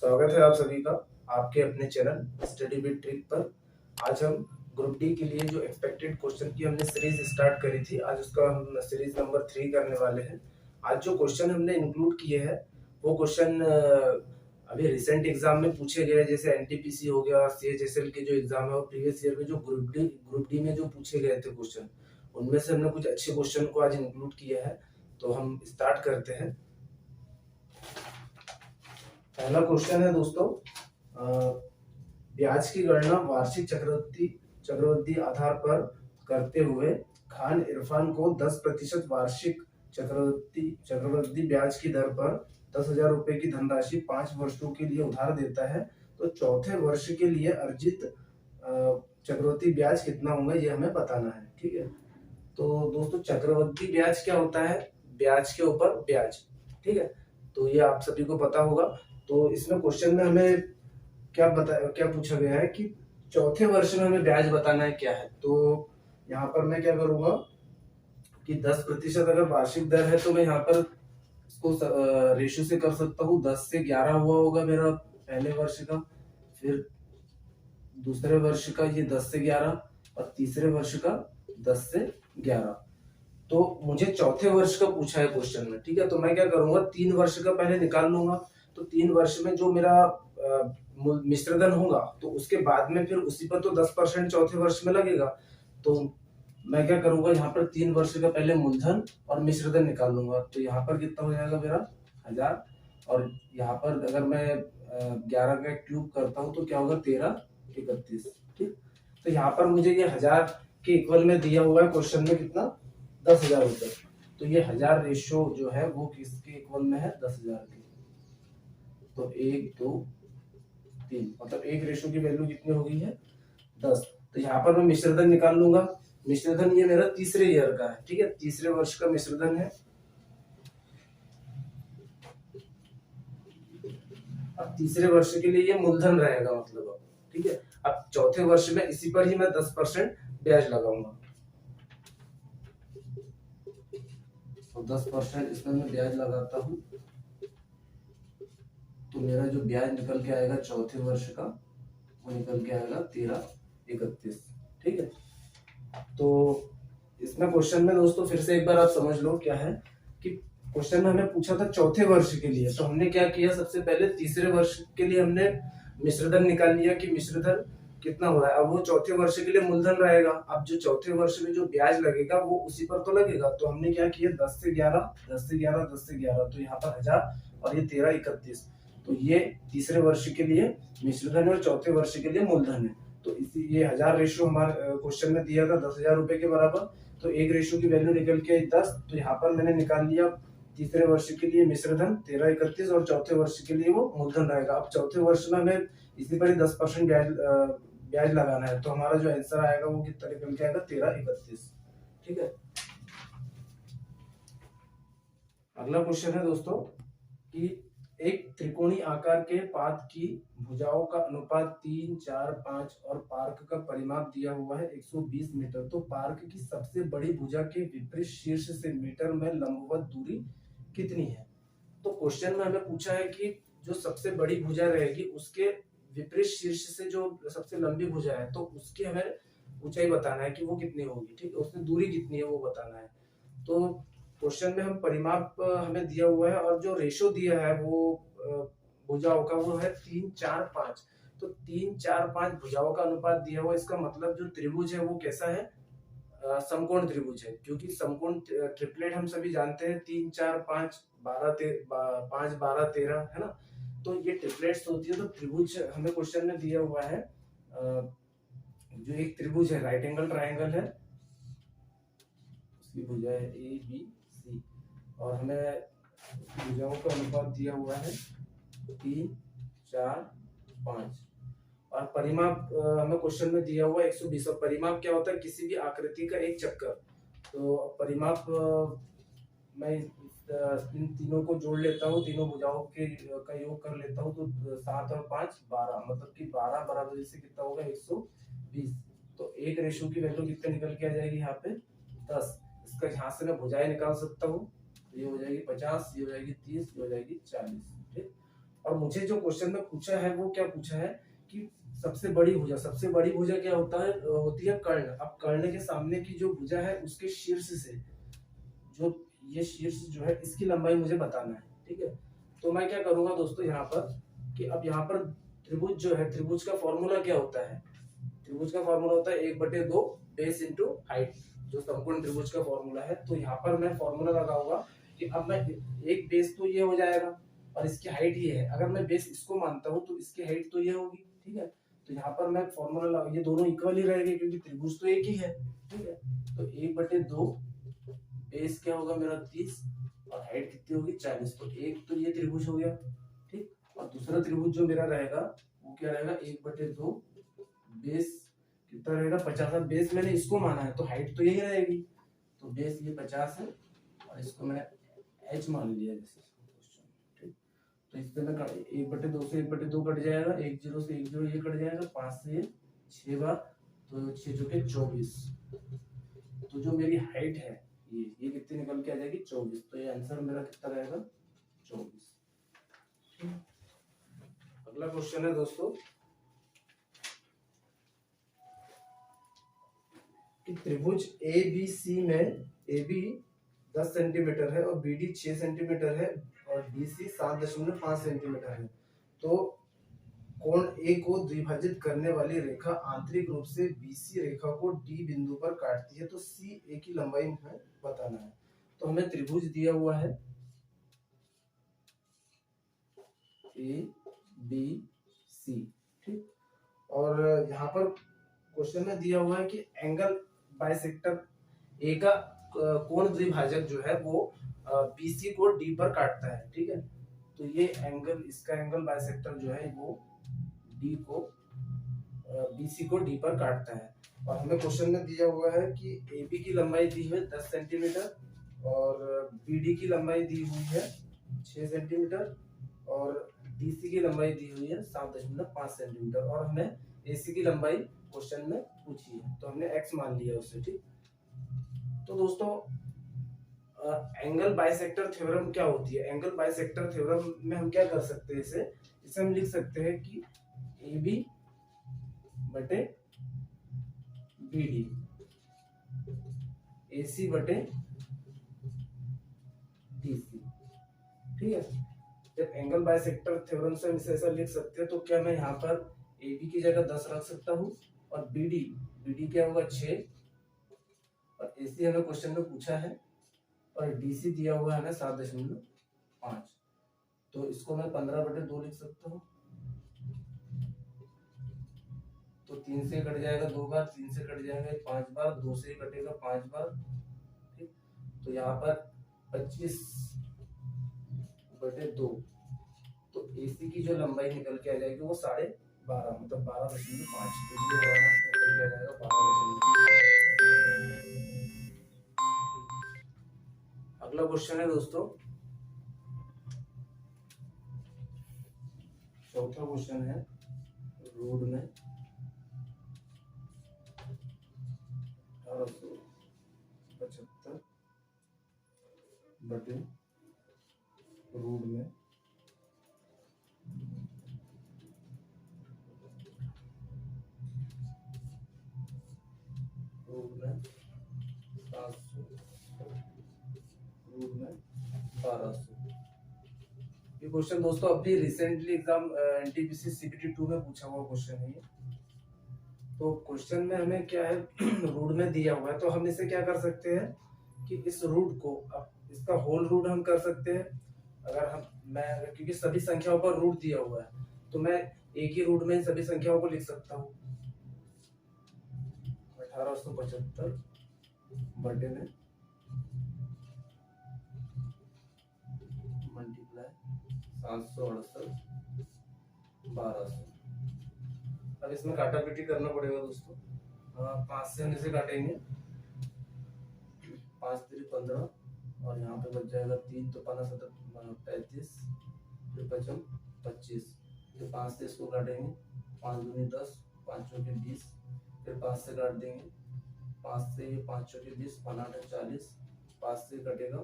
स्वागत है आप सभी का आपके अपने चैनल स्टडी विद ट्रिक पर। आज हम ग्रुप डी के लिए जो एक्सपेक्टेड क्वेश्चन की हमने सीरीज स्टार्ट करी थी, आज उसका हम सीरीज नंबर 3 करने वाले हैं। आज जो क्वेश्चन हमने इंक्लूड किए हैं वो क्वेश्चन अभी रिसेंट एग्जाम में पूछे गए, जैसे एनटीपीसी हो गया, सीएचएसएल के जो एग्जाम है और प्रीवियस ईयर में जो ग्रुप डी में जो पूछे गए थे क्वेश्चन, उनमें से हमने कुछ अच्छे क्वेश्चन को आज इंक्लूड किया है। तो हम स्टार्ट करते हैं। पहला क्वेश्चन है दोस्तों, ब्याज की गणना वार्षिक चक्रवृद्धि आधार पर करते हुए खान इरफान को 10% वार्षिक चक्रवृद्धि ब्याज की दर पर 10,000 रुपए की धनराशि 5 वर्षों के लिए उधार देता है, तो चौथे वर्ष के लिए अर्जित चक्रवृद्धि ब्याज कितना होगा ये हमें बताना है। ठीक है, तो दोस्तों चक्रवृद्धि ब्याज क्या होता है? ब्याज के ऊपर ब्याज। ठीक है, तो ये आप सभी को पता होगा। तो इसमें क्वेश्चन में हमें क्या पूछा गया है कि चौथे वर्ष में हमें ब्याज बताना है क्या है। तो यहाँ पर मैं क्या करूंगा कि 10% अगर वार्षिक दर है तो मैं यहाँ पर इसको रेशो से कर सकता हूँ। 10 से 11 हुआ होगा मेरा पहले वर्ष का, फिर दूसरे वर्ष का ये 10 से 11 और तीसरे वर्ष का 10 से 11। तो मुझे चौथे वर्ष का पूछा है क्वेश्चन में। ठीक है, तो मैं क्या करूंगा, 3 वर्ष का पहले निकाल लूंगा। तो 3 वर्ष में जो मेरा मिश्रधन होगा तो उसके बाद में फिर उसी पर तो 10% चौथे वर्ष में लगेगा। तो मैं क्या करूंगा, यहाँ पर 3 वर्ष का पहले मूलधन और मिश्रधन निकाल लूंगा। तो यहाँ पर कितना हो जाएगा मेरा 1000, और यहाँ पर अगर मैं 11 का क्यूब करता हूँ तो क्या होगा 13 31। ठीक, तो यहाँ पर मुझे ये 1000 के इक्वल में दिया हुआ है क्वेश्चन में, कितना 10,000 रुपए। तो ये 1000 रेशो जो है वो किसके इक्वल में है? 10,000 के। तो 1 2 3 मतलब एक रेशो की वैल्यू कितनी हो गई है? 10। तो यहाँ पर मैं मिश्रधन निकाल लूंगा। मिश्रधन ये मेरा तीसरे ईयर का है। ठीक है, तीसरे वर्ष का मिश्रधन है। अब तीसरे वर्ष के लिए ये मूलधन रहेगा मतलब अब। ठीक है, अब चौथे वर्ष में इसी पर ही मैं 10% ब्याज लगाऊंगा। तो 10% इसमें मैं ब्याज लगाता हूँ, तो मेरा जो ब्याज निकल के आएगा चौथे वर्ष का वो निकल के आएगा 13 31। ठीक है, तो इसमें क्वेश्चन में दोस्तों फिर से एक बार आप समझ लो क्या है कि क्वेश्चन में हमें पूछा था चौथे वर्ष के लिए। तो हमने क्या किया, सबसे पहले तीसरे वर्ष के लिए हमने मिश्रधन निकाल लिया कि मिश्रधन कितना हो रहा है। अब वो चौथे वर्ष के लिए मूलधन रहेगा। अब जो चौथे वर्ष में जो ब्याज लगेगा वो उसी पर तो लगेगा। तो हमने क्या किया, 10 से 11 10 से 11 10 से 11, तो यहाँ पर 1000 और ये 13 31। तो ये तीसरे वर्ष के लिए मिश्रधन और चौथे वर्ष के लिए मूलधन है। तो इसी ये 1000 रेशो हमारे क्वेश्चन में दिया था 10,000 रुपए के बराबर। तो एक रेशो की वैल्यू निकल के 10। तो यहाँ पर मैंने निकाल लिया तीसरे वर्ष के लिए मिश्रधन 13 31 और चौथे वर्ष के लिए वो मूलधन रहेगा। अब चौथे वर्ष में हमें इसी पर ही 10% ब्याज लगाना है। तो हमारा जो आंसर आएगा वो कितना निकल के आएगा 13 31। ठीक है, अगला क्वेश्चन है दोस्तों कि एक त्रिकोणीय आकार के पाद की भुजाओं का अनुपात 3 4 5 और पार्क का परिमाप दिया हुआ है 120 मीटर। तो पार्क की सबसे बड़ी भुजा के विपरीत शीर्ष से मीटर में लंबवत दूरी कितनी है? तो क्वेश्चन में हमें पूछा है कि जो सबसे बड़ी भुजा रहेगी उसके विपरीत शीर्ष से जो सबसे लंबी भुजा है तो उसकी हमें ऊंचाई बताना है कि वो कितनी होगी। ठीक है, उसमें दूरी कितनी है वो बताना है। तो क्वेश्चन में हम परिमाप हमें दिया हुआ है और जो रेशो दिया है वो भुजाओं का वो है 3 4 5। तो 3 4 5 भुजाओं का अनुपात दिया हुआ, इसका मतलब जो त्रिभुज है वो कैसा है? समकोण त्रिभुज है, क्योंकि समकोण ट्रिपलेट हम सभी जानते हैं 3 4 5 5 12 13 है ना। तो ये ट्रिपलेट्स होती है। तो त्रिभुज हमें क्वेश्चन में दिया हुआ है, जो एक त्रिभुज है राइट एंगल ट्राइंगल है, उसकी भुजा है ए बी सी और हमें भुजाओं का अनुपात दिया हुआ है 3 4 5 और परिमाप हमें क्वेश्चन में दिया हुआ है 120। और परिमाप क्या होता है? किसी भी आकृति का एक चक्कर। तो परिमाप मैं इन तीनों को जोड़ लेता हूँ, तीनों भुजाओं के का योग कर लेता हूँ। तो 7 और 5 12, मतलब कि 12 बराबर से कितना होगा 120। तो एक रेशो की वैल्यू कितने निकल के आ जाएगी यहाँ पे 10। इसका यहाँ से मैं भुजाएं निकाल सकता हूँ। ये हो जाएगी 50, ये हो जाएगी 30, ये हो जाएगी 40। ठीक, और मुझे जो क्वेश्चन में पूछा है वो क्या पूछा है कि सबसे बड़ी भुजा क्या होता है, होती है कर्ण। अब कर्ण के सामने की जो भुजा है उसके शीर्ष से जो ये शीर्ष जो है इसकी लंबाई मुझे बताना है, ठीक है। तो मैं क्या करूंगा दोस्तों यहाँ पर कि अब यहाँ पर त्रिभुज जो है, त्रिभुज का फॉर्मूला क्या होता है, त्रिभुज का फॉर्मूला होता है 1/2 बेस इंटू हाइट, जो संपूर्ण त्रिभुज का फॉर्मूला है। तो यहाँ पर मैं फॉर्मूला लगाऊंगा कि अब मैं एक बेस तो ये हो जाएगा और इसकी हाइट ये है, अगर मैं बेस इसको मानता हूँ तो इसकी हाइट तो ये होगी, ठीक है। तो यहाँ पर मैं फॉर्मूला ये दोनों इक्वल ही रहेंगे क्योंकि त्रिभुज तो एक ही है, ठीक है। तो 1/2 बेस क्या होगा मेरा 30 और हाइट कितनी होगी 40। तो एक तो ये त्रिभुज हो गया, ठीक। और दूसरा त्रिभुज जो मेरा रहेगा वो क्या रहेगा 1/2 बेस कितना रहेगा 50। बेस मैंने इसको माना है तो हाइट तो यही रहेगी, तो बेस ये 50 है और इसको मैंने h मान लिया जैसे क्वेश्चन, ठीक। तो इससे मैं 1/2 से 1/2 कट जाएगा, 1 0 से 1 0 ये कट जाएगा, 5 से 6 बार, तो 6 चौके 24। तो जो मेरी हाइट है ये कितनी निकल के आ जाएगी 24। तो ये आंसर मेरा कितना रहेगा 24। अगला क्वेश्चन है दोस्तों कि त्रिभुज ए बी सी में ए बी 10 सेंटीमीटर है और बी डी 6 सेंटीमीटर है और डी सी 7.5 सेंटीमीटर है। तो कोण ए को द्विभाजित करने वाली रेखा आंतरिक रूप से बीसी रेखा को डी बिंदु पर काटती है, तो सी ए की लंबाई हमें बताना है। तो हमें त्रिभुज दिया हुआ है ए बी सी, ठीक। और यहाँ पर क्वेश्चन में दिया हुआ है कि एंगल बाइसेक्टर ए का कोण द्विभाजक जो है वो बीसी को डी पर काटता है, ठीक है। तो ये एंगल, इसका एंगल बाइसेक्टर जो है वो डी को बीसी को डी पर काटता है। और हमें क्वेश्चन में दिया हुआ है कि एबी की लंबाई दी हुई है 10 सेंटीमीटर और बीडी की लंबाई दी हुई है 6 सेंटीमीटर और डीसी की लंबाई दी हुई है 7.5 सेंटीमीटर और हमें एसी की लंबाई क्वेश्चन में पूछी है, तो हमने एक्स मान लिया उससे, ठीक। तो दोस्तों एंगल बाइसेक्टर थ्योरम क्या होती है, एंगल बाइसेक्टर थ्योरम में हम क्या कर सकते हैं, इसे हम लिख सकते हैं कि ए बी बटे बी डी ए सी बटे डी सी, ठीक है। जब एंगल बाइसेक्टर थ्योरम से हम इसे ऐसा लिख सकते हैं तो क्या मैं यहाँ पर ए बी की जगह 10 रख सकता हूँ और बी डी क्या होगा 6 और ए सी हमें क्वेश्चन में पूछा है और डीसी दिया हुआ है हमें 7.5। तो इसको मैं 15/2 लिख सकता हूँ। तो 3 से कट जाएगा 2 बार, 3 से कट जाएगा 5 बार, 2 से कटेगा 5 बार, ठीक। तो यहाँ पर 25/2। तो एसी की जो लंबाई निकल के आ जाएगी वो 12.5 मतलब 12.5। तो ये वाला निकल के आ जाएगा 12.5। अगला क्वेश्चन है दोस्तों, चौथा क्वेश्चन है रोड में 1875 बटे रोड में 700 रोड में 1200। ये क्वेश्चन दोस्तों अभी रिसेंटली एग्जाम एनटीपीसी सीबीटी 2 में पूछा हुआ क्वेश्चन है ये। तो क्वेश्चन में हमें क्या है रूट में दिया हुआ है, तो हम इसे क्या कर सकते हैं कि इस रूट को अब इसका होल रूट हम कर सकते हैं। अगर क्योंकि सभी संख्याओं पर रूट दिया हुआ है तो मैं एक ही रूट में सभी संख्याओं को लिख सकता हूँ। 1875 बटे में मल्टीप्लाई 768 1200। अब इसमें काटापीटी करना पड़ेगा दोस्तों। 5 से हम इसे काटेंगे, 5 3 15 और यहाँ पे बच जाएगा 3, तो 5 7 35 फिर 5 25। तो 5 से इसको काटेंगे, 5 दूनी 10, 5 चौके 20, फिर 5 से काट देंगे, 5 से 5 चौके 20, 5 8 40, 5 से कटेगा,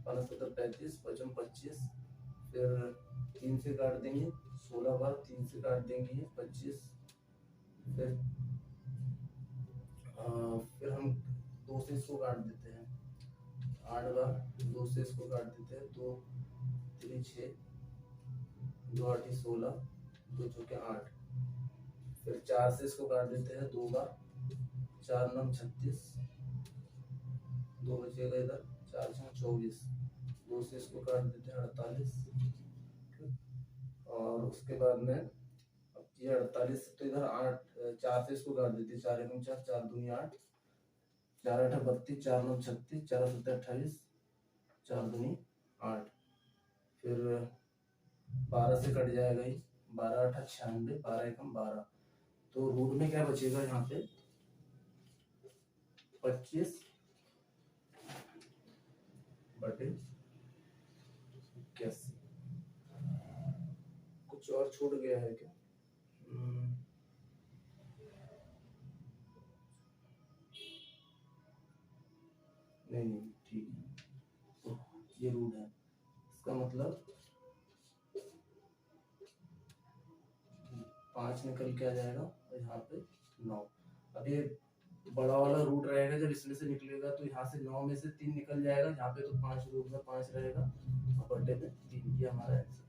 5 7 35, 5 25, फिर 3 से काट देंगे 16 बार, 3 से काट देंगे ये 25। फिर फिर हम 2 से इसको काट देते हैं 8 बार, 2 से इसको काट देते हैं 2 3 6, 2 8 16, 2 चौके 8। फिर 4 से इसको काट देते हैं 2 बार, 4 9 36, 2 बचेगा इधर, 4 6 24, 2 से इसको काट देते हैं 48। और उसके बाद में अब ये 48 तो इधर 8, 4 से इसको काट देते हैं 4 1 4, 4 दूनी 8, 4 8 32, 4 9 36, 4 7 28, 4 दूनी 8। फिर 12 से कट जाएगा ही, 12 8 96, 12 1 12। तो रूट में क्या बचेगा यहाँ पे 25 बटे 81। कुछ और छूट गया है क्या? नहीं ठीक है, तो ये रूट है, इसका मतलब 5 निकल के आ जाएगा और यहाँ पे 9। अब ये बड़ा वाला रूट रहेगा, जब इसमें से निकलेगा तो यहाँ से 9 में से 3 निकल जाएगा, यहाँ पे तो 5 रूट में 5 रहेगा और बटे में 3। ये हमारा आंसर।